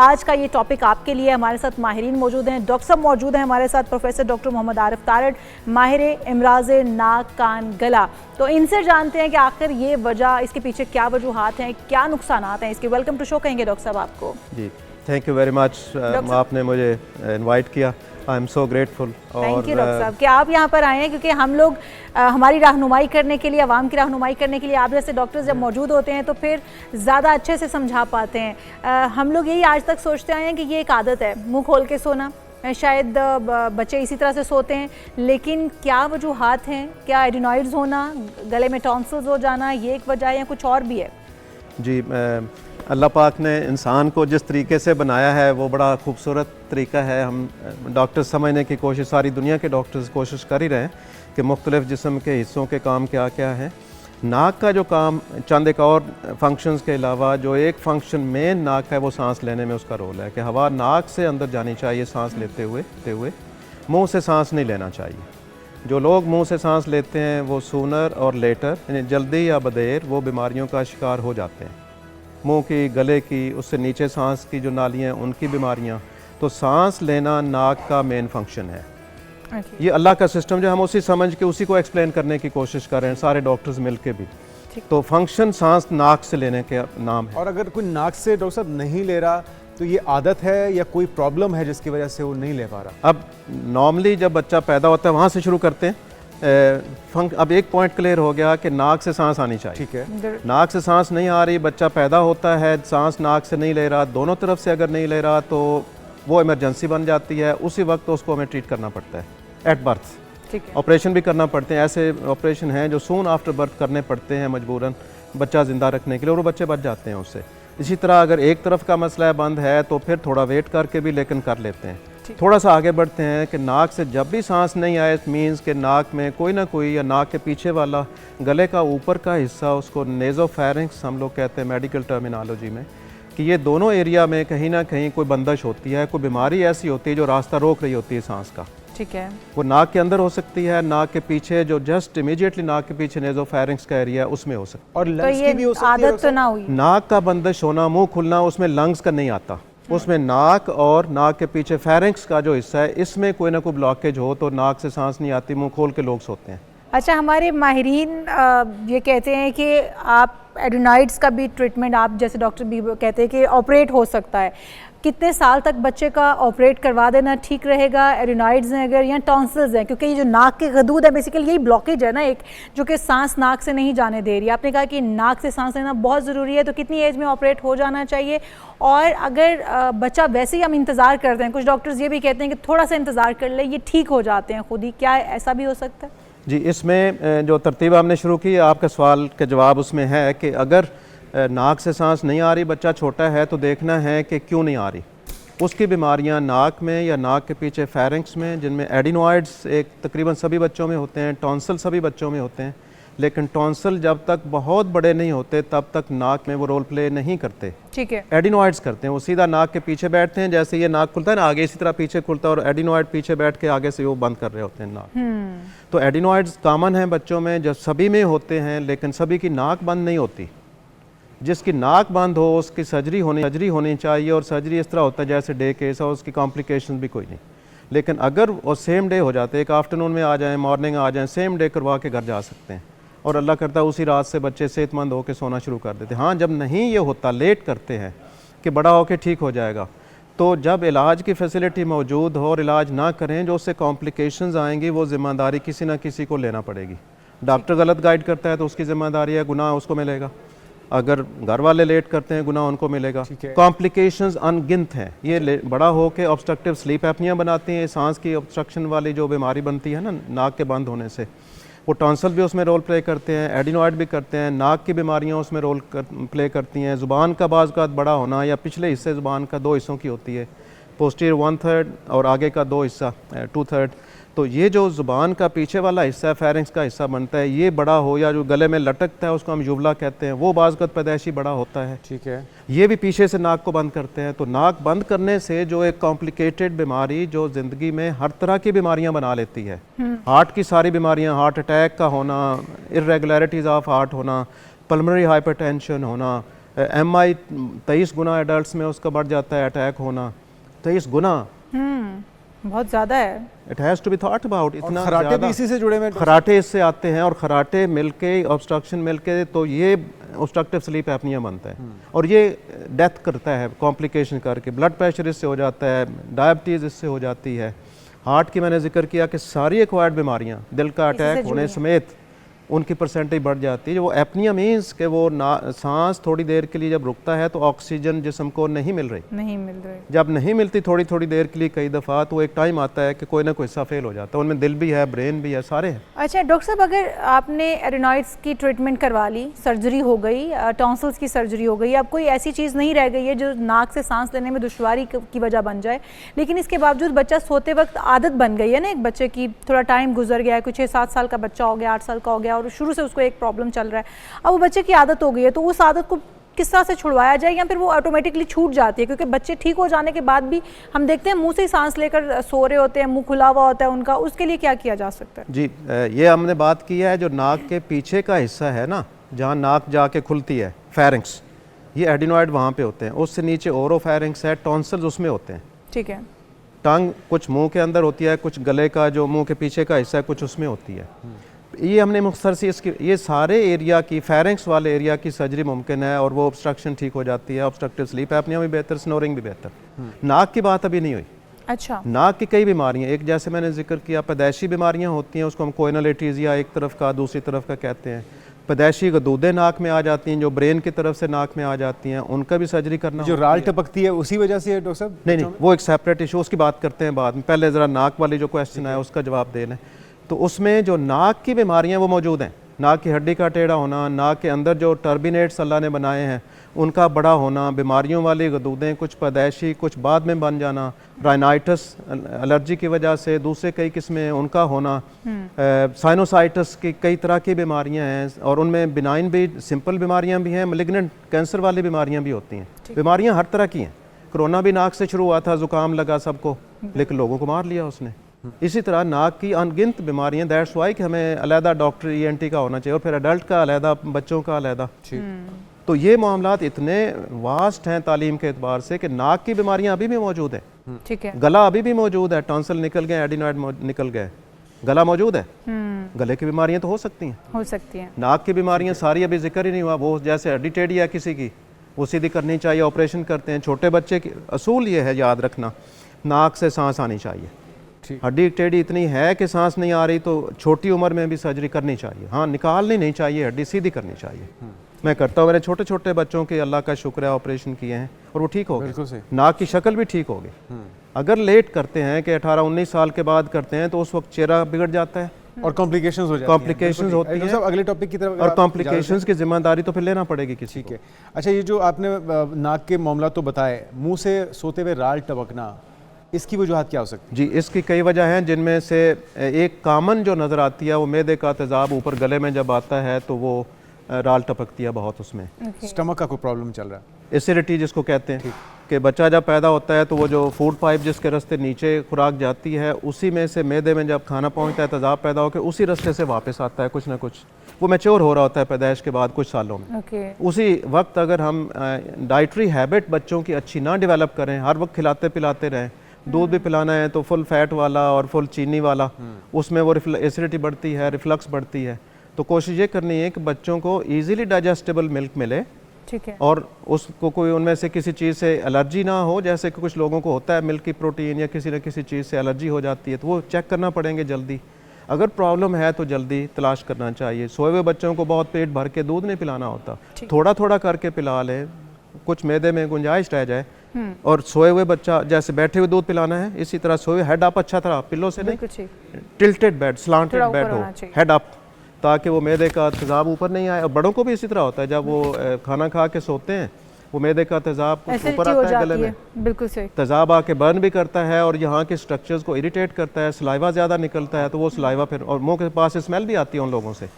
आज का ये टॉपिक आपके लिए। हमारे साथ माहिरीन मौजूद हैं, डॉक्टर साहब मौजूद हैं हमारे साथ, प्रोफेसर डॉक्टर मोहम्मद आरिफ तारड़, माहिर इमराज नाक कान गला। तो इनसे जानते हैं कि आखिर ये वजह, इसके पीछे क्या वजूहात हैं, क्या नुकसान हैं इसके। वेलकम टू शो कहेंगे डॉक्टर साहब आपको। जी, थैंक यू वेरी मच, आपने मुझे इनवाइट किया। I am so grateful. Thank you doctor साहब कि आप यहाँ पर आए हैं, क्योंकि हम लोग हमारी रहनुमाई करने के लिए, आवाम की रहनुमाई करने के लिए आप जैसे डॉक्टर्स जब मौजूद होते हैं तो फिर ज़्यादा अच्छे से समझा पाते हैं। हम लोग यही आज तक सोचते आए हैं कि ये एक आदत है, मुंह खोल के सोना, शायद बच्चे इसी तरह से सोते हैं, लेकिन क्या वजूहात हैं? क्या एडिनॉइड्स होना, गले में टॉन्सिल्स हो जाना, ये एक वजह है या कुछ और भी है? जी, अल्लाह पाक ने इंसान को जिस तरीके से बनाया है वो बड़ा खूबसूरत तरीका है। हम डॉक्टर्स समझने की कोशिश, सारी दुनिया के डॉक्टर्स कोशिश कर ही रहे हैं कि मुख्तलिफ़ जिस्म के हिस्सों के काम क्या क्या हैं। नाक का जो काम, चंद एक और फंक्शंस के अलावा जो एक फंक्शन मेन नाक का है वो सांस लेने में उसका रोल है कि हवा नाक से अंदर जानी चाहिए सांस लेते हुए मुंह से सांस नहीं लेना चाहिए। जो लोग मुंह से सांस लेते हैं वो सूनर और लेटर, यानी जल्दी या बदेर, वो बीमारियों का शिकार हो जाते हैं। मुंह की, गले की, उससे नीचे सांस की जो नालियाँ हैं उनकी बीमारियाँ। तो सांस लेना नाक का मेन फंक्शन है। ये अल्लाह का सिस्टम जो हम उसी समझ के उसी को एक्सप्लेन करने की कोशिश कर रहे हैं सारे डॉक्टर्स मिल के भी। तो फंक्शन सांस नाक से लेने के नाम है। और अगर कोई नाक से डॉक्टर साहब नहीं ले रहा तो ये आदत है या कोई प्रॉब्लम है जिसकी वजह से वो नहीं ले पा रहा? अब नॉर्मली जब बच्चा पैदा होता है वहाँ से शुरू करते हैं। अब एक पॉइंट क्लियर हो गया कि नाक से सांस आनी चाहिए। ठीक है, नाक से सांस नहीं आ रही, बच्चा पैदा होता है, सांस नाक से नहीं ले रहा, दोनों तरफ से अगर नहीं ले रहा तो वो इमरजेंसी बन जाती है। उसी वक्त उसको हमें ट्रीट करना पड़ता है एट बर्थ। ऑपरेशन भी करना पड़ते हैं, ऐसे ऑपरेशन हैं जो सून आफ्टर बर्थ करने पड़ते हैं मजबूरन बच्चा ज़िंदा रखने के लिए, और वो बच्चे बच जाते हैं उससे। इसी तरह अगर एक तरफ का मसला बंद है तो फिर थोड़ा वेट करके भी लेकिन कर लेते हैं। थोड़ा सा आगे बढ़ते हैं कि नाक से जब भी सांस नहीं आए, मीन्स के नाक में कोई ना कोई, या नाक के पीछे वाला गले का ऊपर का हिस्सा, उसको नेज़ोफेरिंक्स हम लोग कहते हैं मेडिकल टर्मिनोलॉजी में, कि ये दोनों एरिया में कहीं ना कहीं कोई बंदिश होती है, कोई बीमारी ऐसी होती है जो रास्ता रोक रही होती है सांस का। ठीक है, वो नाक के अंदर हो सकती है, नाक के पीछे जो जस्ट इमीडिएटली नाक के पीछे नेज़ोफेरिंक्स का एरिया है उसमें हो सकती है। और लंग्स की भी हो सकती है? आदत तो ना हुई नाक का बंदिश होना, मुंह खुलना, उसमें लंग्स का नहीं आता। उसमें नाक और नाक के पीछे फेरिंक्स का जो हिस्सा है, इसमें कोई ना कोई ब्लॉकेज हो तो नाक से सांस नहीं आती, मुंह खोल के लोग सोते हैं। अच्छा, हमारे माहिरीन ये कहते हैं कि आप एडिनॉइड्स का भी ट्रीटमेंट, आप जैसे डॉक्टर भी कहते हैं कि ऑपरेट हो सकता है। कितने साल तक बच्चे का ऑपरेट करवा देना ठीक रहेगा? एडिनॉइड्स हैं अगर, या टॉन्सिल्स हैं, क्योंकि ये जो नाक के गदूद है बेसिकली यही ब्लॉकेज है ना एक, जो कि सांस नाक से नहीं जाने दे रही है। आपने कहा कि नाक से सांस लेना बहुत ज़रूरी है, तो कितनी एज में ऑपरेट हो जाना चाहिए? और अगर बच्चा वैसे ही हम इंतज़ार करते हैं, कुछ डॉक्टर्स ये भी कहते हैं कि थोड़ा सा इंतज़ार कर ले, ये ठीक हो जाते हैं खुद ही, क्या ऐसा भी हो सकता है? जी, इसमें जो तरतीब हमने शुरू की, आपका सवाल का जवाब उसमें है कि अगर नाक से सांस नहीं आ रही, बच्चा छोटा है, तो देखना है कि क्यों नहीं आ रही। उसकी बीमारियां नाक में या नाक के पीछे फेरिंक्स में, जिनमें एडिनॉइड्स एक तकरीबन सभी बच्चों में होते हैं, टॉन्सिल सभी बच्चों में होते हैं, लेकिन टॉन्सिल जब तक बहुत बड़े नहीं होते तब तक नाक में वो रोल प्ले नहीं करते। ठीक है, एडिनॉइड्स करते हैं, वो सीधा नाक के पीछे बैठते हैं, जैसे ये नाक खुलता है ना आगे, इसी तरह पीछे खुलता है, और एडिनॉइड पीछे बैठ के आगे से वो बंद कर रहे होते हैं नाक। तो एडिनॉइड्स कॉमन है बच्चों में, जब सभी में होते हैं, लेकिन सभी की नाक बंद नहीं होती। जिसकी नाक बंद हो उसकी सर्जरी होनी चाहिए, और सर्जरी इस तरह होता है जैसे डे केस हो, उसकी कॉम्प्लिकेशन भी कोई नहीं। लेकिन अगर वो सेम डे हो जाते, एक आफ्टरनून में आ जाएं, मॉर्निंग आ जाएं, सेम डे करवा के घर जा सकते हैं, और अल्लाह करता है उसी रात से बच्चे सेहतमंद होकर सोना शुरू कर देते हैं। हाँ, जब नहीं ये होता, लेट करते हैं कि बड़ा होकर ठीक हो जाएगा, तो जब इलाज की फैसिलिटी मौजूद हो और इलाज ना करें, जो उससे कॉम्प्लिकेशंस आएंगी, वो जिम्मेदारी किसी ना किसी को लेना पड़ेगी। डॉक्टर गलत गाइड करता है तो उसकी जिम्मेदारी है, गुनाह उसको मिलेगा। अगर घर वाले लेट करते हैं, गुनाह उनको मिलेगा। कॉम्प्लिकेशंस अनगिनत हैं। ये बड़ा हो के ऑब्स्ट्रक्टिव स्लीप एपनिया बनाती हैं, सांस की ऑब्स्ट्रक्शन वाली जो बीमारी बनती है ना नाक के बंद होने से, वो टॉन्सिल भी उसमें रोल प्ले करते हैं, एडिनॉइड भी करते हैं, नाक की बीमारियां उसमें रोल प्ले करती हैं। ज़ुबान का बाज़ का बड़ा होना, या पिछले हिस्से ज़ुबान का 2 हिस्सों की होती है, पोस्टीरियर 1/3 और आगे का 2 हिस्सा 2/3। तो ये जो ज़ुबान का पीछे वाला हिस्सा है, फेरिंक्स का हिस्सा बनता है, ये बड़ा हो, या जो गले में लटकता है उसको हम युवला कहते हैं, वो बाज़ पैदाइशी बड़ा होता है। ठीक है, ये भी पीछे से नाक को बंद करते हैं। तो नाक बंद करने से जो एक कॉम्प्लिकेटेड बीमारी जो ज़िंदगी में हर तरह की बीमारियां बना लेती है, हार्ट की सारी बीमारियां, हार्ट अटैक का होना, इर्रेगुलरिटीज़ ऑफ हार्ट होना, पल्मोनरी हाइपरटेंशन होना, MI 23 गुना एडल्ट्स में उसका बढ़ जाता है अटैक होना, 23 गुना। बहुत ज़्यादा है। It has to be thought about. इतना खराटे भी ज़्यादा इसी से जुड़े हुए हैं? खराटे इससे आते हैं, और खराटे मिलके ऑब्स्ट्रक्शन मिलके तो ये ऑब्स्ट्रक्टिव स्लीप एपनिया बनता है, और ये डेथ करता है कॉम्प्लिकेशन करके। ब्लड प्रेशर इससे हो जाता है, डायबिटीज़ इससे हो जाती है, हार्ट की मैंने जिक्र किया कि सारी एक्वायर्ड बीमारियां, दिल का अटैक होने समेत उनकी परसेंटेज बढ़ जाती है। वो एपनिया मीन्स कि वो सांस थोड़ी देर के लिए जब रुकता है तो ऑक्सीजन जिस्म को नहीं मिल रही। जब नहीं मिलती थोड़ी थोड़ी देर के लिए कई दफ़ा, तो एक टाइम आता है कि कोई ना कोई हिस्सा फेल हो जाता है, उनमें दिल भी है, ब्रेन भी है, सारे हैं। अच्छा डॉक्टर साहब, अगर आपने एडेनॉइड्स की ट्रीटमेंट करवा ली, सर्जरी हो गई, टॉन्सिल्स की सर्जरी हो गई, अब कोई ऐसी चीज़ नहीं रह गई है जो नाक से सांस लेने में दुश्वारी की वजह बन जाए, लेकिन इसके बावजूद बच्चा सोते वक्त आदत बन गई है ना एक बच्चे की, थोड़ा टाइम गुजर गया है, कुछ 6-7 साल का बच्चा हो गया, 8 साल का हो गया, और शुरू से उसको एक प्रॉब्लम चल रहा है, अब वो बच्चे की आदत हो गई है, तो उस आदत को किस तरह से छुड़वाया जाए, या फिर वो ऑटोमेटिकली छूट जाती है? क्योंकि बच्चे ठीक हो जाने के बाद भी हम देखते हैं मुंह से ही सांस लेकर सो रहे होते हैं, मुंह खुला हुआ होता है उनका, उसके लिए क्या किया जा सकता है? जी, ये हमने बात की है जो नाक के पीछे का हिस्सा है ना, जहाँ नाक जाके खुलती है, फेरिंक्स, ये एडिनॉइड वहाँ पे होते हैं। उससे नीचे ओरोफेरिंक्स है, टॉन्सिल्स उसमें होते हैं। ठीक है। टंग कुछ मुंह के अंदर होती है, कुछ गले का जो मुंह के पीछे का हिस्सा है कुछ उसमें होती है। ये हमने मुख्तसर सी इसकी ये सारे एरिया की, फेरिंक्स वाले एरिया की सर्जरी मुमकिन है, और वो ऑब्स्ट्रक्शन ठीक हो जाती है। ऑब्स्ट्रक्टिव स्लीप एपनिया भी बेहतर, स्नोरिंग भी बेहतर। नाक की बात अभी नहीं हुई। अच्छा। नाक की कई बीमारियां, एक जैसे मैंने जिक्र किया पैदाइशी बीमारियां होती हैं, उसको हम कोइनल एटीजिया एक तरफ का दूसरी तरफ का कहते हैं। पैदाइशी गदूदें नाक में आ जाती हैं जो ब्रेन की तरफ से नाक में आ जाती हैं, उनका भी सर्जरी करना। जो राल टपकती है उसी वजह से है डॉक्टर साहब? नहीं, वो एक सेपरेट इशू, उसकी बात करते हैं बाद में। पहले ज़रा नाक वाली जो क्वेश्चन है उसका जवाब दे लें। तो उसमें जो नाक की बीमारियां वो मौजूद हैं, नाक की हड्डी का टेढ़ा होना, नाक के अंदर जो टर्बिनेट्स अल्लाह ने बनाए हैं उनका बड़ा होना, बीमारियों वाली गदूदें, कुछ पैदाइशी कुछ बाद में बन जाना, राइनाइटिस एलर्जी की वजह से, दूसरे कई किस्में उनका होना, साइनोसाइटिस की कई तरह की बीमारियां हैं, और उनमें बिनाइन भी, सिंपल बीमारियां भी हैं, मैलिग्नेंट कैंसर वाली बीमारियां भी होती हैं। बीमारियां हर तरह की हैं। कोरोना भी नाक से शुरू हुआ था, जुकाम लगा सबको, लेकिन लोगों को मार लिया उसने। इसी तरह नाक की अनगिनत बीमारियां, दैट्स वाई कि हमें अलहदा डॉक्टर ENT का होना चाहिए, और फिर अडल्ट का अलहदा, बच्चों का अलहदा। तो ये मामलात इतने वास्ट हैं तालीम के एतबार से कि नाक की बीमारियां अभी भी मौजूद हैं। ठीक है। गला अभी भी मौजूद है, टॉन्सिल निकल गए, एडिनॉइड निकल गए, गला मौजूद है। गले की बीमारियां तो हो सकती हैं। नाक की बीमारियां सारी अभी जिक्र ही नहीं हुआ। वो जैसे हड्डी टेढ़ी है किसी की, वो सीधी करनी चाहिए, ऑपरेशन करते हैं। छोटे बच्चे की असूल ये है, याद रखना, नाक से सांस आनी चाहिए। हड्डी टेढ़ी इतनी है कि सांस नहीं आ रही तो छोटी उम्र में भी सर्जरी करनी चाहिए। हाँ, निकालनी नहीं चाहिए, हड्डी सीधी करनी चाहिए। मैं करता हूँ, मेरे छोटे छोटे बच्चों के अल्लाह का शुक्र है ऑपरेशन किए हैं और वो ठीक हो गए, नाक की शक्ल भी ठीक हो गई। अगर लेट करते हैं कि 18-19 साल के बाद करते हैं तो उस वक्त चेहरा बिगड़ जाता है और कॉम्प्लिकेशंस हो जाती हैं। कॉम्प्लिकेशंस होती हैं। अगले टॉपिक की तरफ, और कॉम्प्लिकेशंस की जिम्मेदारी तो फिर लेना पड़ेगी किसी को। ठीक है। अच्छा, ये जो आपने नाक के मामला तो बताए, मुंह से सोते हुए राल टपकना, इसकी वजूहत क्या हो सकती है? जी, इसकी कई वजह हैं, जिनमें से एक कामन जो नज़र आती है वो मैदे का तेज़ाब ऊपर गले में जब आता है तो वो राल टपकती है बहुत उसमें। स्टमक का कोई प्रॉब्लम चल रहा है, एसिडिटी जिसको कहते हैं, कि बच्चा जब पैदा होता है तो वो जो फूड पाइप जिसके रास्ते नीचे खुराक जाती है उसी में से मैदे में जब खाना पहुंचता है, तेज़ाब पैदा होकर उसी रास्ते से वापस आता है कुछ ना कुछ। वो मैच्योर हो रहा होता है पैदाइश के बाद कुछ सालों में। उसी वक्त अगर हम डाइटरी हैबिट बच्चों की अच्छी ना डेवलप करें, हर वक्त खिलाते पिलाते रहें, दूध भी पिलाना है तो फुल फैट वाला और फुल चीनी वाला, उसमें वो एसिडिटी बढ़ती है, रिफ्लक्स बढ़ती है। तो कोशिश ये करनी है कि बच्चों को इजीली डाइजेस्टेबल मिल्क मिले। ठीक है। और उसको कोई उनमें से किसी चीज़ से एलर्जी ना हो, जैसे कि कुछ लोगों को होता है मिल्क की प्रोटीन या किसी न किसी चीज़ से एलर्जी हो जाती है, तो वो चेक करना पड़ेंगे जल्दी। अगर प्रॉब्लम है तो जल्दी तलाश करना चाहिए। सोए हुए बच्चों को बहुत पेट भर के दूध नहीं पिलाना होता, थोड़ा थोड़ा करके पिला लें, कुछ मैदे में गुंजाइश रह जाए। और सोए हुए बच्चा जैसे बैठे हुए दूध पिलाना है, इसी तरह सोए हेड अप, अच्छा तरह पिलो से नहीं, टिल्टेड बेड, स्लांटेड बेड हो, हेड अप, ताकि वो मैदे का तेज़ाब ऊपर नहीं आए। और बड़ों को भी इसी तरह होता है, जब वो खाना खा के सोते हैं वो मैदे का तेज़ाब ऊपर आता है गले में, बिल्कुल सही, तेज़ाब आके बर्न भी करता है और यहाँ के स्ट्रक्चर्स को इरिटेट करता है, सलाइवा ज़्यादा निकलता है, तो वो सलाइवा फिर और मुंह के पास स्मेल भी आती है उन लोगों से।